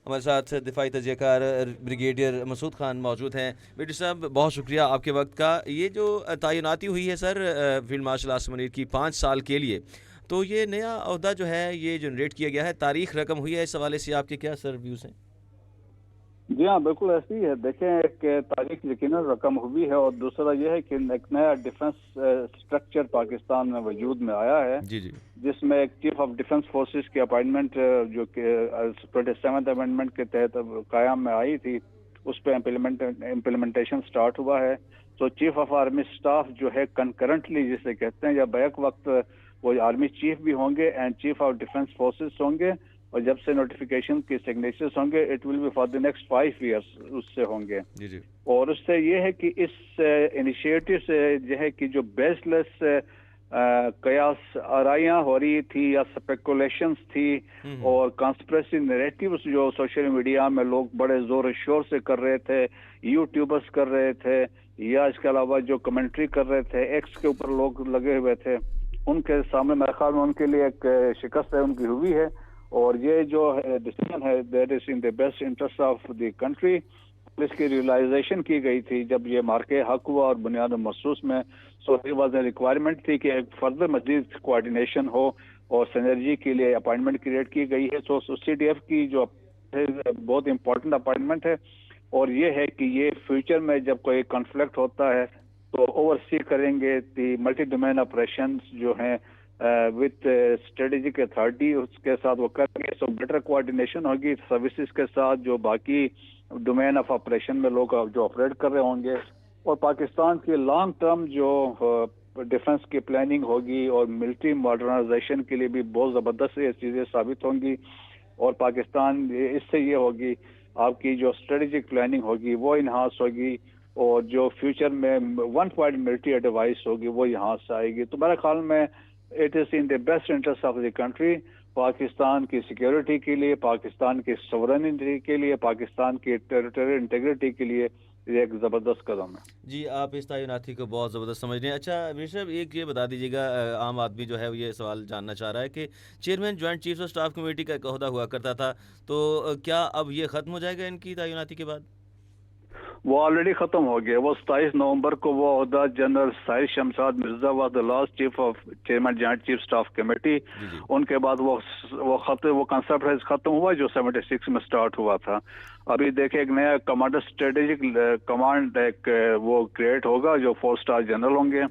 ہمارے ساتھ دفاعی تجزیہ کار بریگیڈیئر مسعود خان موجود ہیں۔ بیٹی صاحب بہت شکریہ آپ کے وقت کا۔ یہ جو تعیناتی ہوئی ہے سر فیلڈ مارشل عاصم منیر کی 5 سال کے لیے، تو یہ نیا عہدہ جو ہے یہ جنریٹ کیا گیا ہے، تاریخ رقم ہوئی ہے، اس حوالے سے آپ کے کیا سر ویوز ہیں؟ جی ہاں، بالکل ایسی ہی ہے۔ دیکھیں، ایک تاریخ یقیناً رقم ہوئی ہے، اور دوسرا یہ ہے کہ ایک نیا ڈیفنس اسٹرکچر پاکستان میں وجود میں آیا ہے، جی جی جس میں ایک چیف آف ڈیفنس فورسز کی اپائنٹمنٹ جو کہ 27 امینڈمنٹ کے تحت قیام میں آئی تھی، اس پہ امپلیمنٹیشن سٹارٹ ہوا ہے۔ تو چیف آف آرمی اسٹاف جو ہے کنکرنٹلی جسے کہتے ہیں، یا بیک وقت وہ آرمی چیف بھی ہوں گے and chief of defence forces ہوں گے، اور جب سے نوٹیفیکیشن کی سگنیچرز ہوں گے it will be for the next 5 years اس سے ہوں گے۔ جی جی اور اس سے یہ ہے کہ اس انیشیٹو سے جو ہے کہ جو بیس لیس قیاس آرائیاں ہو رہی تھی یا سپیکولیشنز تھی اور کانسپریسی نیریٹیوز جو سوشل میڈیا میں لوگ بڑے زور و شور سے کر رہے تھے، یوٹیوبرز کر رہے تھے، یا اس کے علاوہ جو کمنٹری کر رہے تھے، ایکس کے اوپر لوگ لگے ہوئے تھے، ان کے سامنے میرے خیال میں ان کے لیے ایک شکست ہے ان کی ہوئی ہے۔ اور یہ جو ڈیسیژن ہے that is in the best interest of the country, اس کی ریئلائزیشن کی گئی تھی جب یہ مارکے حق ہوا اور بنیاد محسوس میں سو واز اے ریکوائرمنٹ تھی کہ ایک فردر مزید کوآرڈینیشن ہو، اور سینرجی کے لیے اپائنٹمنٹ کریٹ کی گئی ہے۔ سو سی ڈی ایف کی جو بہت امپورٹنٹ اپائنٹمنٹ ہے، اور یہ ہے کہ یہ فیوچر میں جب کوئی کنفلکٹ ہوتا ہے تو اوور سی کریں گے دی ملٹی ڈومین آپریشنز جو ہیں وتھ اسٹریٹجک اتھارٹی، اس کے ساتھ وہ کریں گے، سو بیٹر کوآرڈینیشن ہوگی سروسز کے ساتھ جو باقی ڈومین آف آپریشن میں لوگ جو آپریٹ کر رہے ہوں گے، اور پاکستان کی لانگ ٹرم جو ڈیفنس کی پلاننگ ہوگی اور ملٹری ماڈرنائزیشن کے لیے بھی بہت زبردست یہ چیزیں ثابت ہوں گی، اور پاکستان اس سے یہ ہوگی آپ کی جو اسٹریٹجک پلاننگ ہوگی وہ انہانس ہوگی، اور جو فیوچر میں 1 پوائنٹ ملٹری ایڈوائس ہوگی وہ یہاں سے آئے گی۔ تو میرے خیال میں it is in the best interest of the country, Pakistan کی سیکیورٹی کے لیے، پاکستان کی سورینٹی کے لیے، پاکستان کی ٹیریٹوریل انٹیگریٹی کے لیے یہ ایک زبردست قدم ہے۔ جی، آپ اس تعیناتی کو بہت زبردست سمجھ رہے ہیں۔ اچھا امیر صاحب، ایک یہ بتا دیجیے گا، عام آدمی جو ہے وہ یہ سوال جاننا چاہ رہا ہے کہ chairman joint chief of staff committee کا ایک عہدہ ہوا کرتا تھا، تو کیا اب یہ ختم ہو جائے گا ان کی تعیناتی کے بعد؟ وہ آلریڈی ختم ہو گیا۔ وہ 27 نومبر کو وہ عہدہ general Sahir Shamshad Mirza was the last chief of chairman joint chief staff committee. جی جی ان کے بعد وہ کنسپٹ ختم ہوا جو 76 میں سٹارٹ ہوا تھا۔ ابھی دیکھیں ایک نیا کمانڈر اسٹریٹجک کمانڈ ایک وہ کریٹ ہوگا جو 4 اسٹار جنرل ہوں گے،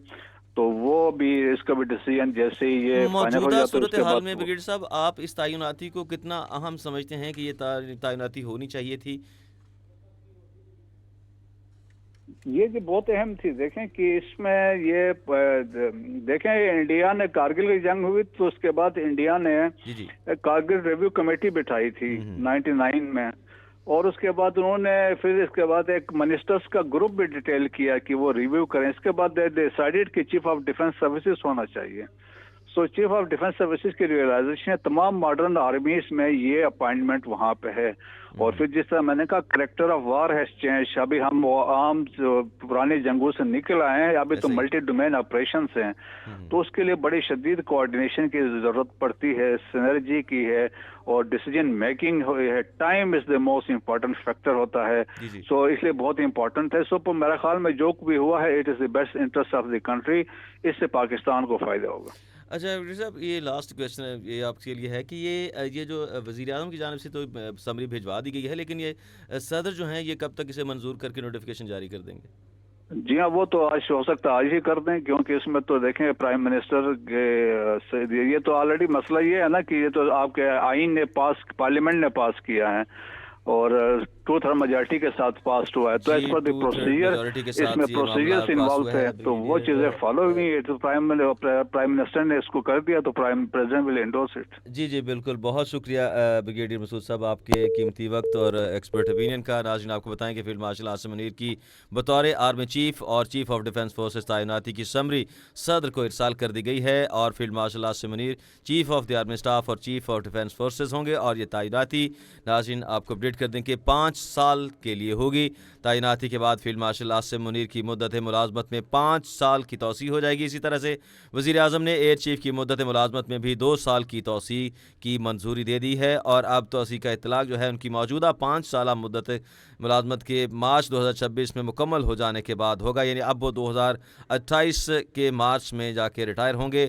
تو وہ بھی اس کا بھی ڈیسیژن جیسے ہی یہ فائنل ہو موجودہ جاتا ہے اس کے صورتحال میں بعد بریگیڈیئر صاحب، آپ اس تعیناتی کو کتنا اہم سمجھتے ہیں کہ یہ تعیناتی ہونی چاہیے تھی؟ یہ جو بہت اہم تھی۔ دیکھیں کہ اس میں یہ دیکھیں انڈیا نے کارگل کی جنگ ہوئی تو اس کے بعد انڈیا نے جی جی کارگل ریویو کمیٹی بٹھائی تھی 99 میں، اور اس کے بعد انہوں نے پھر اس کے بعد ایک منسٹرز کا گروپ بھی ڈیٹیل کیا کہ وہ ریویو کریں۔ اس کے بعد ڈیسائیڈڈ کہ چیف آف ڈیفنس سروسز ہونا چاہیے۔ سو چیف آف ڈیفنس سروسز کی ریئلائزیشن تمام ماڈرن آرمیز میں یہ اپائنٹمنٹ وہاں پہ ہے، اور پھر جس طرح میں نے کہا character of war has change, ابھی ہم وہ عام پرانی جنگوں سے نکل آئے ہیں، ابھی تو ملٹی ڈومین آپریشنز ہیں، تو اس کے لیے بڑی شدید کوآرڈینیشن کی ضرورت پڑتی ہے، سینرجی کی ہے، اور ڈیسیجن میکنگ ہے۔ Time is the most important factor ہوتا ہے، سو اس لیے بہت امپورٹنٹ ہے۔ سو میرے خیال میں جو بھی ہوا ہے it is the best interest of the country, اس سے پاکستان کو فائدہ ہوگا۔ اچھا وزیر صاحب، یہ لاسٹ کویشچن ہے یہ آپ کے لیے ہے کہ یہ جو وزیر اعظم کی جانب سے تو سمری بھیجوا دی گئی ہے، لیکن یہ صدر جو ہیں یہ کب تک اسے منظور کر کے نوٹیفیکیشن جاری کر دیں گے؟ جی ہاں، وہ تو آج ہو سکتا ہے آج ہی کر دیں، کیونکہ اس میں تو دیکھیں پرائم منسٹر کے یہ تو آلریڈی مسئلہ یہ ہے نا کہ یہ تو آپ کے آئین نے پارلیمنٹ نے پاس کیا ہے، اور 2/3 میجارٹی کے ساتھ پاس ہوا ہے، تو ایز پر دی پروسیجر اس میں پروسیجرز انوالو تھے، تو وہ چیزیں فالو ہوئی ہیں۔ تو پرائم منسٹر نے اس کو کر دیا تو prime president will endorse it. جی جی بالکل، بہت شکریہ بریگیڈیئر مسعود صاحب آپ کے قیمتی وقت اور ایکسپرٹ اوپینین کا۔ ناظرین آپ کو بتائیں کہ فیلڈ مارشل عاصم منیر کی بطور آرمی چیف اور چیف آف ڈیفنس فورسز تعیناتی کی سمری صدر کو ارسال کر دی گئی ہے، اور field marshal Asim Munir chief of the army staff اور چیف آف ڈیفنس فورسز ہوں گے، اور یہ تعیناتی ناظرین آپ کو اپڈیٹ اپڈیٹ کر دیں کہ 5 سال کے لیے ہوگی۔ تعیناتی کے بعد فیلڈ مارشل عاصم منیر کی مدت ملازمت میں 5 سال کی توسیع ہو جائے گی۔ اسی طرح سے وزیر اعظم نے ایئر چیف کی مدت ملازمت میں بھی 2 سال کی توسیع کی منظوری دے دی ہے، اور اب توسیع کا اطلاق جو ہے ان کی موجودہ 5 سالہ مدت ملازمت کے مارچ 2026 میں مکمل ہو جانے کے بعد ہوگا، یعنی اب وہ 2028 کے مارچ میں جا کے ریٹائر ہوں گے۔